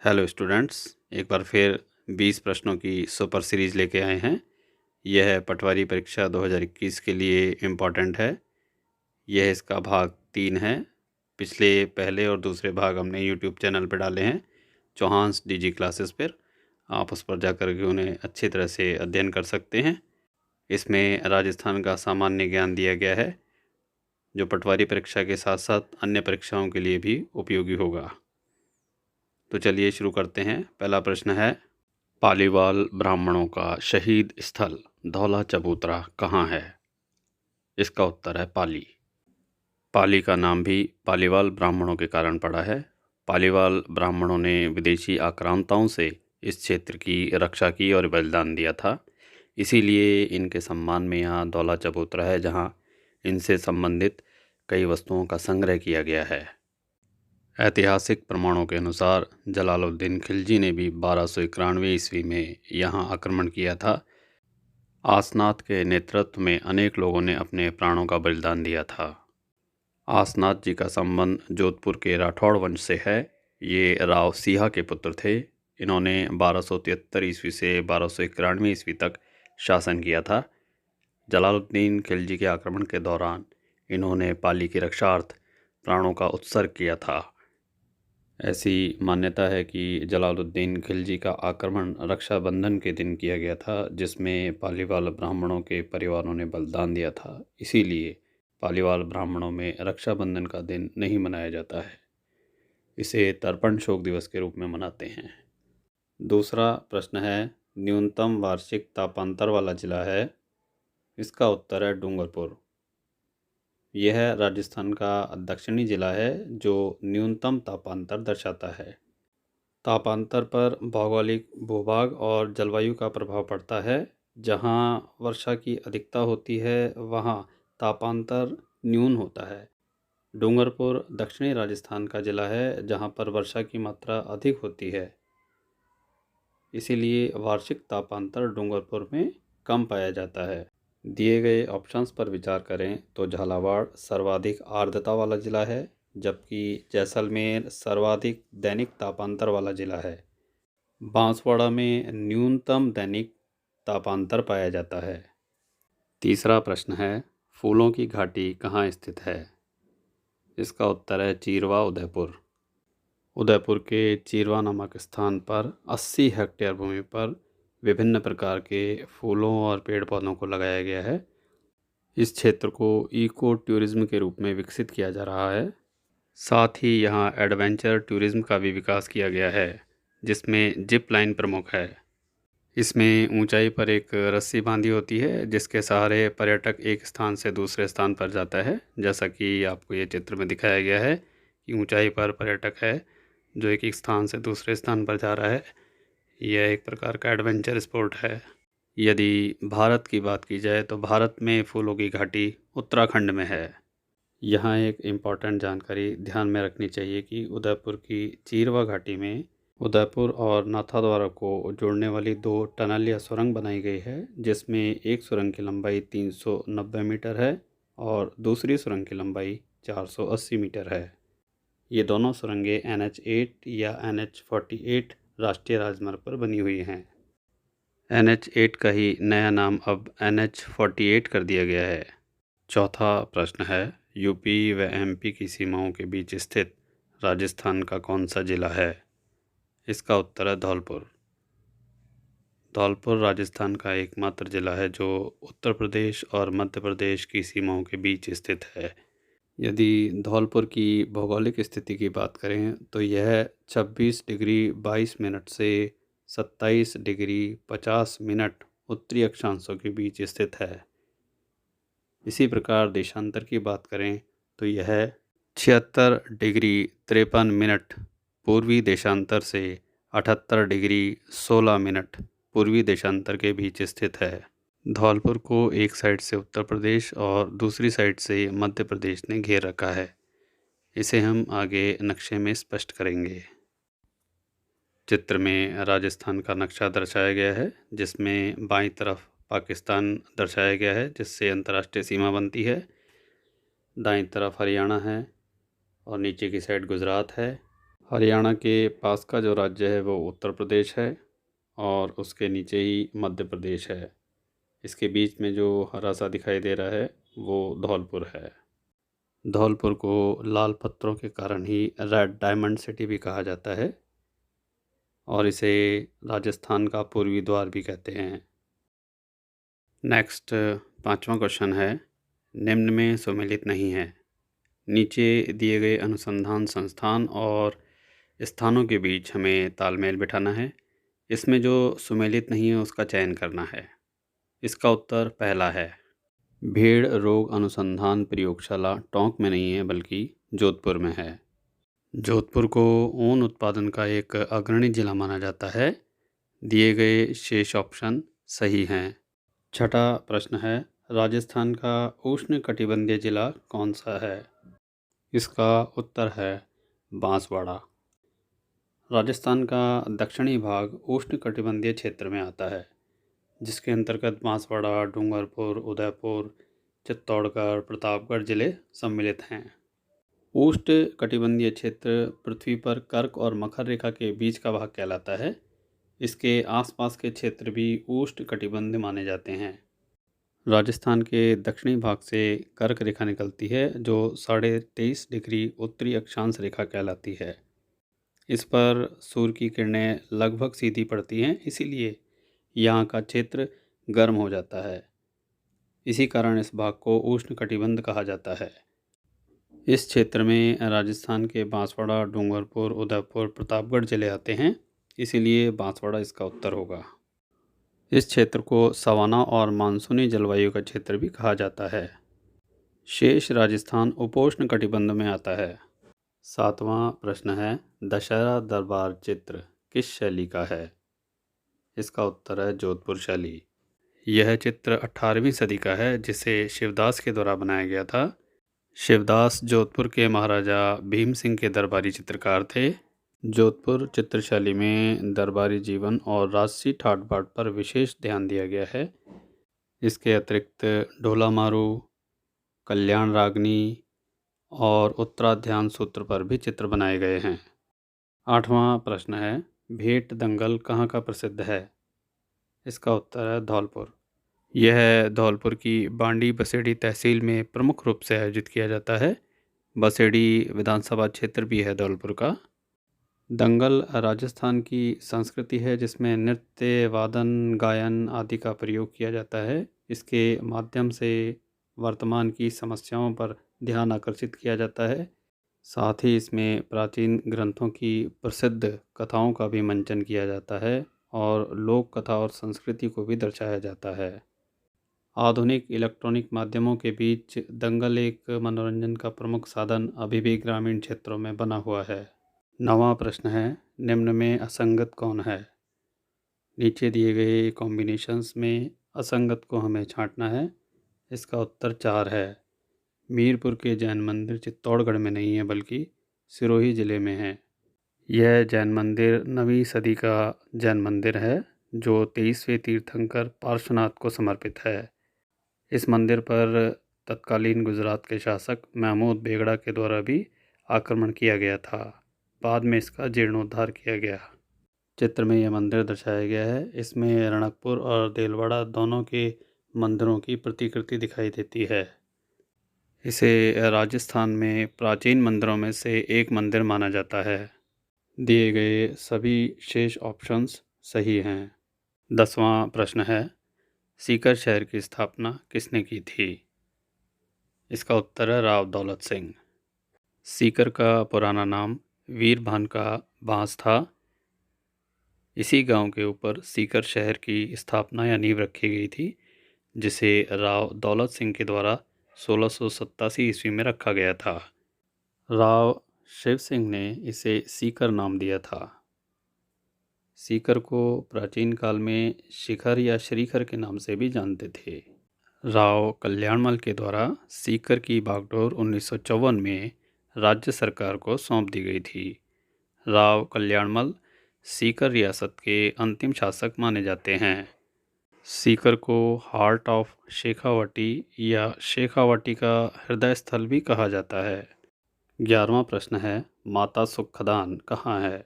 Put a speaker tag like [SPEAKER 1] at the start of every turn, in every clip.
[SPEAKER 1] Hello students, एक बार फिर 20 प्रश्नों की सुपर सीरीज़ लेके आए हैं। यह पटवारी परीक्षा 2021 के लिए इम्पॉर्टेंट है। यह इसका भाग 3 है। पिछले पहले और दूसरे भाग हमने यूट्यूब चैनल पर डाले हैं, चौहान्स डीजी क्लासेस पर। आप उस पर जाकर के उन्हें अच्छी तरह से अध्ययन कर सकते हैं। इसमें राजस्थान का सामान्य ज्ञान दिया गया है, जो पटवारी परीक्षा के साथ साथ अन्य परीक्षाओं के लिए भी उपयोगी होगा। तो चलिए शुरू करते हैं। पहला प्रश्न है, पालीवाल ब्राह्मणों का शहीद स्थल धौला चबूतरा कहाँ है? इसका उत्तर है पाली। पाली का नाम भी पालीवाल ब्राह्मणों के कारण पड़ा है। पालीवाल ब्राह्मणों ने विदेशी आक्रांताओं से इस क्षेत्र की रक्षा की और बलिदान दिया था। इसीलिए इनके सम्मान में यहाँ धौला चबूतरा है, जहाँ इनसे संबंधित कई वस्तुओं का संग्रह किया गया है। ऐतिहासिक प्रमाणों के अनुसार जलालुद्दीन खिलजी ने भी 1291 ईस्वी में यहाँ आक्रमण किया था। आसनाथ के नेतृत्व में अनेक लोगों ने अपने प्राणों का बलिदान दिया था। आसनाथ जी का संबंध जोधपुर के राठौड़ वंश से है। ये राव सिहा के पुत्र थे। इन्होंने 1273 ईस्वी से 1291 ईस्वी तक शासन किया था। जलालुद्दीन खिलजी के आक्रमण के दौरान इन्होंने पाली की रक्षार्थ प्राणों का उत्सर्ग किया था। ऐसी मान्यता है कि जलालुद्दीन खिलजी का आक्रमण रक्षाबंधन के दिन किया गया था, जिसमें पालीवाल ब्राह्मणों के परिवारों ने बलिदान दिया था। इसीलिए पालीवाल ब्राह्मणों में रक्षाबंधन का दिन नहीं मनाया जाता है। इसे तर्पण शोक दिवस के रूप में मनाते हैं। दूसरा प्रश्न है, न्यूनतम वार्षिक तापांतर वाला जिला है। इसका उत्तर है डूंगरपुर। यह राजस्थान का दक्षिणी जिला है जो न्यूनतम तापांतर दर्शाता है। तापांतर पर भौगोलिक भूभाग और जलवायु का प्रभाव पड़ता है। जहाँ वर्षा की अधिकता होती है वहाँ तापांतर न्यून होता है। डूंगरपुर दक्षिणी राजस्थान का जिला है जहाँ पर वर्षा की मात्रा अधिक होती है। इसीलिए वार्षिक तापांतर डूंगरपुर में कम पाया जाता है। दिए गए ऑप्शंस पर विचार करें तो झालावाड़ सर्वाधिक आर्द्रता वाला जिला है, जबकि जैसलमेर सर्वाधिक दैनिक तापांतर वाला जिला है। बांसवाड़ा में न्यूनतम दैनिक तापांतर पाया जाता है। तीसरा प्रश्न है, फूलों की घाटी कहाँ स्थित है? इसका उत्तर है चीरवा, उदयपुर। उदयपुर के चीरवा नामक स्थान पर 80 हेक्टेयर भूमि पर विभिन्न प्रकार के फूलों और पेड़ पौधों को लगाया गया है। इस क्षेत्र को इको टूरिज्म के रूप में विकसित किया जा रहा है। साथ ही यहाँ एडवेंचर टूरिज्म का भी विकास किया गया है, जिसमें जिप लाइन प्रमुख है। इसमें ऊंचाई पर एक रस्सी बांधी होती है, जिसके सहारे पर्यटक एक स्थान से दूसरे स्थान पर जाता है। जैसा कि आपको ये चित्र में दिखाया गया है कि ऊंचाई पर पर्यटक है जो एक स्थान से दूसरे स्थान पर जा रहा है। यह एक प्रकार का एडवेंचर स्पोर्ट है। यदि भारत की बात की जाए तो भारत में फूलों की घाटी उत्तराखंड में है। यहाँ एक इम्पॉर्टेंट जानकारी ध्यान में रखनी चाहिए कि उदयपुर की चीरवा घाटी में उदयपुर और नाथद्वारा को जोड़ने वाली 2 टनल या सुरंग बनाई गई है, जिसमें एक सुरंग की लंबाई 390 मीटर है और दूसरी सुरंग की लंबाई 480 मीटर है। ये दोनों सुरंगें NH8 या NH48 राष्ट्रीय राजमार्ग पर बनी हुई हैं। NH8 का ही नया नाम अब NH48 कर दिया गया है। चौथा प्रश्न है, यूपी व MP की सीमाओं के बीच स्थित राजस्थान का कौन सा जिला है? इसका उत्तर है धौलपुर। धौलपुर राजस्थान का एकमात्र जिला है जो उत्तर प्रदेश और मध्य प्रदेश की सीमाओं के बीच स्थित है। यदि धौलपुर की भौगोलिक स्थिति की बात करें तो यह 26 डिग्री 22 मिनट से 27 डिग्री 50 मिनट उत्तरी अक्षांशों के बीच स्थित है। इसी प्रकार देशांतर की बात करें तो यह 76 डिग्री 53 मिनट पूर्वी देशांतर से 78 डिग्री 16 मिनट पूर्वी देशांतर के बीच स्थित है। धौलपुर को एक साइड से उत्तर प्रदेश और दूसरी साइड से मध्य प्रदेश ने घेर रखा है। इसे हम आगे नक्शे में स्पष्ट करेंगे। चित्र में राजस्थान का नक्शा दर्शाया गया है, जिसमें बाईं तरफ पाकिस्तान दर्शाया गया है, जिससे अंतर्राष्ट्रीय सीमा बनती है। दाईं तरफ हरियाणा है और नीचे की साइड गुजरात है। हरियाणा के पास का जो राज्य है वो उत्तर प्रदेश है और उसके नीचे ही मध्य प्रदेश है। इसके बीच में जो हरा सा दिखाई दे रहा है वो धौलपुर है। धौलपुर को लाल पत्थरों के कारण ही रेड डायमंड सिटी भी कहा जाता है और इसे राजस्थान का पूर्वी द्वार भी कहते हैं। नेक्स्ट 5वां क्वेश्चन है, निम्न में सुमेलित नहीं है। नीचे दिए गए अनुसंधान संस्थान और स्थानों के बीच हमें तालमेल बिठाना है। इसमें जो सुमेलित नहीं है उसका चयन करना है। इसका उत्तर पहला है। भेड़ रोग अनुसंधान प्रयोगशाला टोंक में नहीं है बल्कि जोधपुर में है। जोधपुर को ऊन उत्पादन का एक अग्रणी जिला माना जाता है। दिए गए शेष ऑप्शन सही हैं। छठा प्रश्न है, राजस्थान का उष्ण कटिबंधीय जिला कौन सा है? इसका उत्तर है बांसवाड़ा। राजस्थान का दक्षिणी भाग उष्ण कटिबंधीय क्षेत्र में आता है, जिसके अंतर्गत बांसवाड़ा, डूंगरपुर, उदयपुर, चित्तौड़गढ़, प्रतापगढ़ जिले सम्मिलित हैं। उष्ण कटिबंधीय क्षेत्र पृथ्वी पर कर्क और मकर रेखा के बीच का भाग कहलाता है। इसके आसपास के क्षेत्र भी उष्ण कटिबंध माने जाते हैं। राजस्थान के दक्षिणी भाग से कर्क रेखा निकलती है जो 23.5 डिग्री उत्तरी अक्षांश रेखा कहलाती है। इस पर सूर्य की किरणें लगभग सीधी पड़ती हैं, इसीलिए यहाँ का क्षेत्र गर्म हो जाता है। इसी कारण इस भाग को उष्ण कटिबंध कहा जाता है। इस क्षेत्र में राजस्थान के बांसवाड़ा, डूंगरपुर, उदयपुर, प्रतापगढ़ जिले आते हैं, इसीलिए बांसवाड़ा इसका उत्तर होगा। इस क्षेत्र को सवाना और मानसूनी जलवायु का क्षेत्र भी कहा जाता है। शेष राजस्थान उपोष्ण कटिबंध में आता है। 7वां प्रश्न है, दशहरा दरबार चित्र किस शैली का है? इसका उत्तर है जोधपुर शैली। यह चित्र 18वीं सदी का है, जिसे शिवदास के द्वारा बनाया गया था। शिवदास जोधपुर के महाराजा भीम सिंह के दरबारी चित्रकार थे। जोधपुर चित्रशैली में दरबारी जीवन और राजसी ठाट बाट पर विशेष ध्यान दिया गया है। इसके अतिरिक्त ढोला मारू, कल्याण रागनी और उत्तराध्यान सूत्र पर भी चित्र बनाए गए हैं। 8वां प्रश्न है, भेंट दंगल कहाँ का प्रसिद्ध है? इसका उत्तर है धौलपुर। यह धौलपुर की बांडी बसेड़ी तहसील में प्रमुख रूप से आयोजित किया जाता है। बसेड़ी विधानसभा क्षेत्र भी है धौलपुर का। दंगल राजस्थान की संस्कृति है, जिसमें नृत्य, वादन, गायन आदि का प्रयोग किया जाता है। इसके माध्यम से वर्तमान की समस्याओं पर ध्यान आकर्षित किया जाता है। साथ ही इसमें प्राचीन ग्रंथों की प्रसिद्ध कथाओं का भी मंचन किया जाता है और लोक कथा और संस्कृति को भी दर्शाया जाता है। आधुनिक इलेक्ट्रॉनिक माध्यमों के बीच दंगल एक मनोरंजन का प्रमुख साधन अभी भी ग्रामीण क्षेत्रों में बना हुआ है। 9वां प्रश्न है, निम्न में असंगत कौन है? नीचे दिए गए कॉम्बिनेशंस में असंगत को हमें छांटना है। इसका उत्तर 4 है। मीरपुर के जैन मंदिर चित्तौड़गढ़ में नहीं है बल्कि सिरोही ज़िले में है। यह जैन मंदिर 9वीं सदी का जैन मंदिर है जो 23वें तीर्थंकर पार्श्वनाथ को समर्पित है। इस मंदिर पर तत्कालीन गुजरात के शासक महमूद बेगड़ा के द्वारा भी आक्रमण किया गया था। बाद में इसका जीर्णोद्धार किया गया। चित्र में यह मंदिर दर्शाया गया है। इसमें रणकपुर और देलवाड़ा दोनों के मंदिरों की प्रतिकृति दिखाई देती है। इसे राजस्थान में प्राचीन मंदिरों में से एक मंदिर माना जाता है। दिए गए सभी शेष ऑप्शंस सही हैं। 10वां प्रश्न है, सीकर शहर की स्थापना किसने की थी? इसका उत्तर है राव दौलत सिंह। सीकर का पुराना नाम वीरभान का बांस था। इसी गांव के ऊपर सीकर शहर की स्थापना या नींव रखी गई थी, जिसे राव दौलत सिंह के द्वारा 1687 ईस्वी में रखा गया था। राव शिव सिंह ने इसे सीकर नाम दिया था। सीकर को प्राचीन काल में शिखर या श्रीखर के नाम से भी जानते थे। राव कल्याणमल के द्वारा सीकर की बागडोर 1954 में राज्य सरकार को सौंप दी गई थी। राव कल्याणमल सीकर रियासत के अंतिम शासक माने जाते हैं। सीकर को हार्ट ऑफ शेखावाटी या शेखावाटी का हृदय स्थल भी कहा जाता है। 11वां प्रश्न है, माता सुख खदान कहाँ है?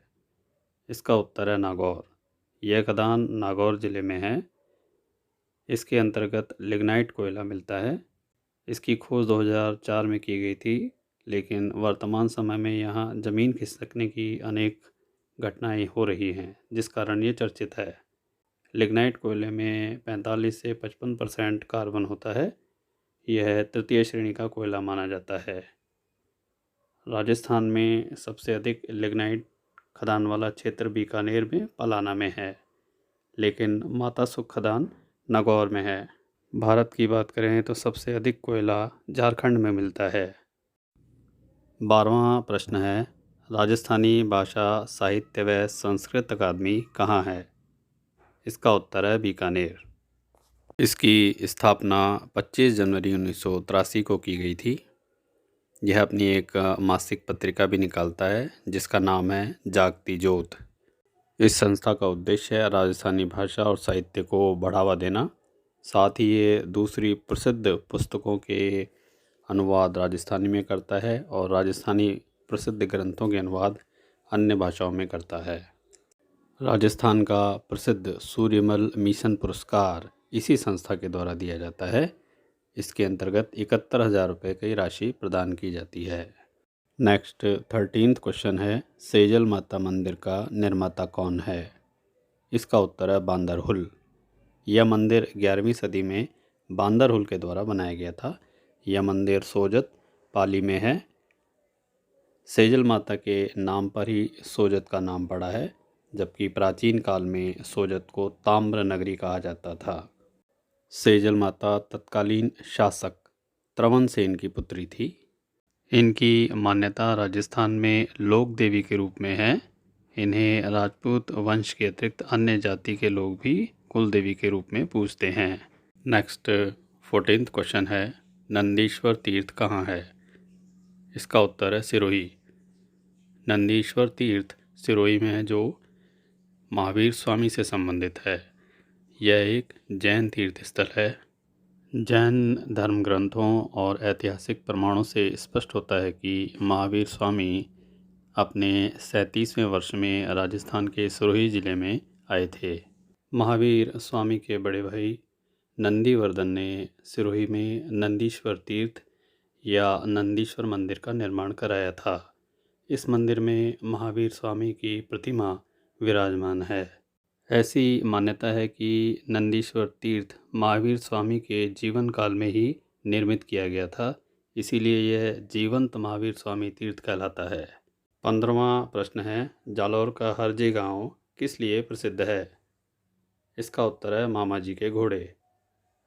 [SPEAKER 1] इसका उत्तर है नागौर। यह खदान नागौर ज़िले में है। इसके अंतर्गत लिग्नाइट कोयला मिलता है। इसकी खोज 2004 में की गई थी, लेकिन वर्तमान समय में यहाँ ज़मीन खिसकने की अनेक घटनाएं हो रही हैं, जिस कारण ये चर्चित है। लिग्नाइट कोयले में 45 से 55% कार्बन होता है। यह तृतीय श्रेणी का कोयला माना जाता है। राजस्थान में सबसे अधिक लिग्नाइट खदान वाला क्षेत्र बीकानेर में पलाना में है, लेकिन माता सुख खदान नागौर में है। भारत की बात करें तो सबसे अधिक कोयला झारखंड में मिलता है। 12वां प्रश्न है, राजस्थानी भाषा साहित्य व संस्कृत अकादमी कहाँ है? इसका उत्तर है बीकानेर। इसकी स्थापना 25 जनवरी 1983 को की गई थी। यह अपनी एक मासिक पत्रिका भी निकालता है, जिसका नाम है जागती ज्योत। इस संस्था का उद्देश्य है राजस्थानी भाषा और साहित्य को बढ़ावा देना। साथ ही ये दूसरी प्रसिद्ध पुस्तकों के अनुवाद राजस्थानी में करता है और राजस्थानी प्रसिद्ध ग्रंथों के अनुवाद अन्य भाषाओं में करता है। राजस्थान का प्रसिद्ध सूर्यमल मिशन पुरस्कार इसी संस्था के द्वारा दिया जाता है। इसके अंतर्गत 71,000 रुपये की राशि प्रदान की जाती है। नेक्स्ट 13th क्वेश्चन है, सेजल माता मंदिर का निर्माता कौन है? इसका उत्तर है बांदरहुल। यह मंदिर 11वीं सदी में बांदरहुल के द्वारा बनाया गया था। यह मंदिर सोजत पाली में है। सेजल माता के नाम पर ही सोजत का नाम पड़ा है, जबकि प्राचीन काल में सोजत को ताम्र नगरी कहा जाता था। सेजल माता तत्कालीन शासक त्रवन सेन की पुत्री थी। इनकी मान्यता राजस्थान में लोक देवी के रूप में है। इन्हें राजपूत वंश के अतिरिक्त अन्य जाति के लोग भी कुल देवी के रूप में पूजते हैं। नेक्स्ट 14th क्वेश्चन है, नंदीश्वर तीर्थ कहाँ है? इसका उत्तर है सिरोही। नंदीश्वर तीर्थ सिरोही में है, जो महावीर स्वामी से संबंधित है। यह एक जैन तीर्थ स्थल है। जैन धर्म ग्रंथों और ऐतिहासिक प्रमाणों से स्पष्ट होता है कि महावीर स्वामी अपने 37वें वर्ष में राजस्थान के सिरोही जिले में आए थे। महावीर स्वामी के बड़े भाई नंदीवर्धन ने सिरोही में नंदीश्वर तीर्थ या नंदीश्वर मंदिर का निर्माण कराया था। इस मंदिर में महावीर स्वामी की प्रतिमा विराजमान है। ऐसी मान्यता है कि नंदीश्वर तीर्थ महावीर स्वामी के जीवन काल में ही निर्मित किया गया था, इसीलिए यह जीवंत महावीर स्वामी तीर्थ कहलाता है। 15वां प्रश्न है, जालौर का हरजी गांव किस लिए प्रसिद्ध है? इसका उत्तर है मामाजी के घोड़े।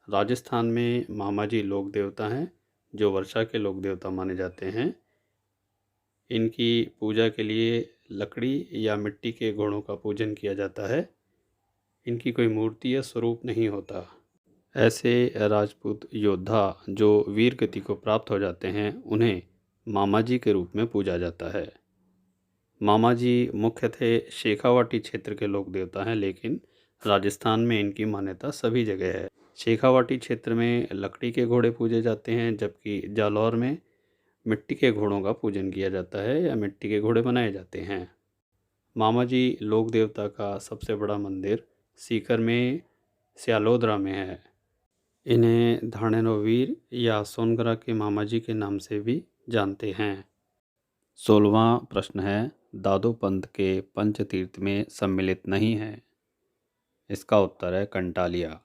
[SPEAKER 1] राजस्थान में मामाजी लोक देवता हैं, जो वर्षा के लोक देवता माने जाते हैं। इनकी पूजा के लिए लकड़ी या मिट्टी के घोड़ों का पूजन किया जाता है। इनकी कोई मूर्ति या स्वरूप नहीं होता। ऐसे राजपूत योद्धा जो वीर गति को प्राप्त हो जाते हैं, उन्हें मामाजी के रूप में पूजा जाता है। मामाजी मुख्यतः शेखावाटी क्षेत्र के लोक देवता हैं, लेकिन राजस्थान में इनकी मान्यता सभी जगह है। शेखावाटी क्षेत्र में लकड़ी के घोड़े पूजे जाते हैं, जबकि जालौर में मिट्टी के घोड़ों का पूजन किया जाता है या मिट्टी के घोड़े बनाए जाते हैं। मामाजी लोक देवता का सबसे बड़ा मंदिर सीकर में स्यालोदरा में है। इन्हें धानेरोवीर या सोनगरा के मामाजी के नाम से भी जानते हैं। 16वां प्रश्न है, दादू पंथ के पंचतीर्थ में सम्मिलित नहीं है। इसका उत्तर है कंटालिया।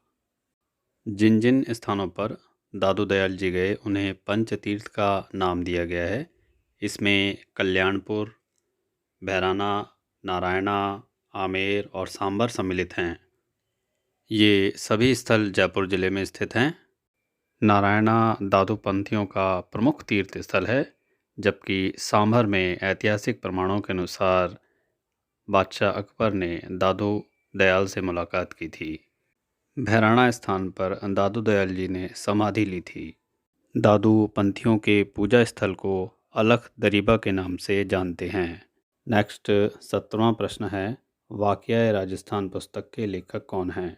[SPEAKER 1] जिन जिन स्थानों पर दादू दयाल जी गए, उन्हें पंचतीर्थ का नाम दिया गया है। इसमें कल्याणपुर, भैराना, नारायणा, आमेर और सांबर सम्मिलित हैं। ये सभी स्थल जयपुर ज़िले में स्थित हैं। नारायणा दादू पंथियों का प्रमुख तीर्थ स्थल है, जबकि सांभर में ऐतिहासिक प्रमाणों के अनुसार बादशाह अकबर ने दादू दयाल से मुलाकात की थी। भैराना स्थान पर दादू दयाल जी ने समाधि ली थी। दादू पंथियों के पूजा स्थल को अलख दरीबा के नाम से जानते हैं। नेक्स्ट 17वां प्रश्न है, वाकया राजस्थान पुस्तक के लेखक कौन हैं?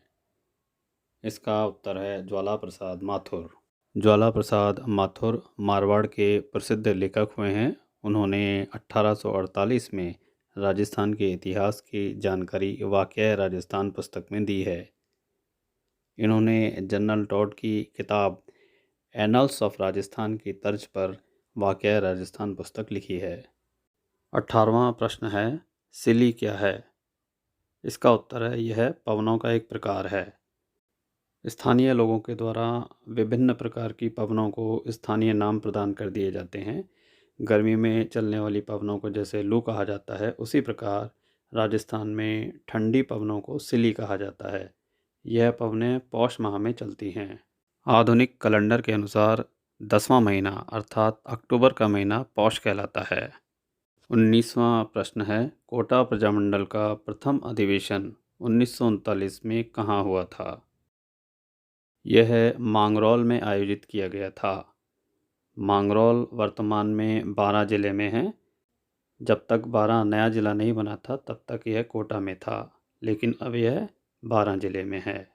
[SPEAKER 1] इसका उत्तर है ज्वाला प्रसाद माथुर। ज्वाला प्रसाद माथुर मारवाड़ के प्रसिद्ध लेखक हुए हैं। उन्होंने 1848 में राजस्थान के इतिहास की जानकारी वाक़या राजस्थान पुस्तक में दी है। इन्होंने जनरल टॉड की किताब एनल्स ऑफ राजस्थान की तर्ज पर वाक़या राजस्थान पुस्तक लिखी है। 18वां प्रश्न है, सिली क्या है? इसका उत्तर है, यह पवनों का एक प्रकार है। स्थानीय लोगों के द्वारा विभिन्न प्रकार की पवनों को स्थानीय नाम प्रदान कर दिए जाते हैं। गर्मी में चलने वाली पवनों को जैसे लू कहा जाता है, उसी प्रकार राजस्थान में ठंडी पवनों को सिली कहा जाता है। यह पवनें पौष माह में चलती हैं। आधुनिक कैलेंडर के अनुसार 10वां महीना अर्थात अक्टूबर का महीना पौष कहलाता है। 19वां प्रश्न है, कोटा प्रजामंडल का प्रथम अधिवेशन 1939 में कहाँ हुआ था? यह मांगरौल में आयोजित किया गया था। मांगरौल वर्तमान में बारां जिले में है। जब तक बारां नया ज़िला नहीं बना था तब तक यह कोटा में था, लेकिन अब यह बारां जिले में है।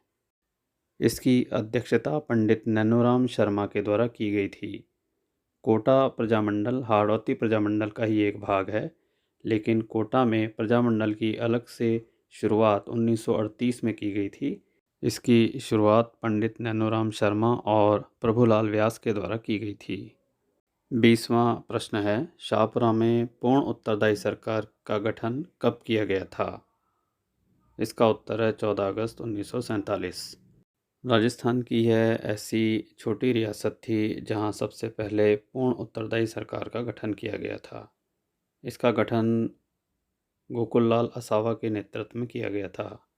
[SPEAKER 1] इसकी अध्यक्षता पंडित नैनोराम शर्मा के द्वारा की गई थी। कोटा प्रजामंडल हाड़ौती प्रजामंडल का ही एक भाग है, लेकिन कोटा में प्रजामंडल की अलग से शुरुआत 1938 में की गई थी। इसकी शुरुआत पंडित नैनोराम शर्मा और प्रभुलाल व्यास के द्वारा की गई थी। 20वां प्रश्न है, शाहपुरा में पूर्ण उत्तरदायी सरकार का गठन कब किया गया था? इसका उत्तर है 14 अगस्त 1947। राजस्थान की यह ऐसी छोटी रियासत थी जहां सबसे पहले पूर्ण उत्तरदायी सरकार का गठन किया गया था। इसका गठन गोकुललाल असावा के नेतृत्व में किया गया था।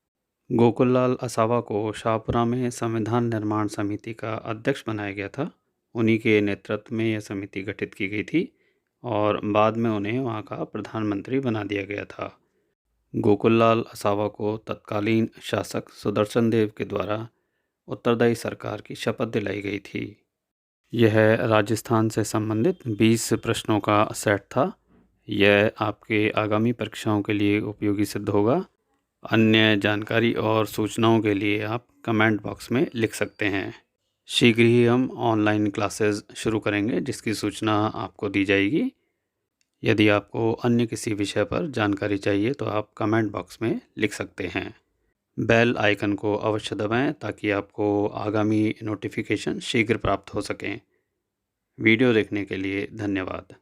[SPEAKER 1] गोकुललाल असावा को शाहपुरा में संविधान निर्माण समिति का अध्यक्ष बनाया गया था। उन्हीं के नेतृत्व में यह समिति गठित की गई थी और बाद में उन्हें वहाँ का प्रधानमंत्री बना दिया गया था। गोकुललाल असावा को तत्कालीन शासक सुदर्शन देव के द्वारा उत्तरदायी सरकार की शपथ दिलाई गई थी। यह राजस्थान से संबंधित 20 प्रश्नों का सेट था। यह आपके आगामी परीक्षाओं के लिए उपयोगी सिद्ध होगा। अन्य जानकारी और सूचनाओं के लिए आप कमेंट बॉक्स में लिख सकते हैं। शीघ्र ही हम ऑनलाइन क्लासेस शुरू करेंगे जिसकी सूचना आपको दी जाएगी। यदि आपको अन्य किसी विषय पर जानकारी चाहिए तो आप कमेंट बॉक्स में लिख सकते हैं। बेल आइकन को अवश्य दबाएं ताकि आपको आगामी नोटिफिकेशन शीघ्र प्राप्त हो सकें। वीडियो देखने के लिए धन्यवाद।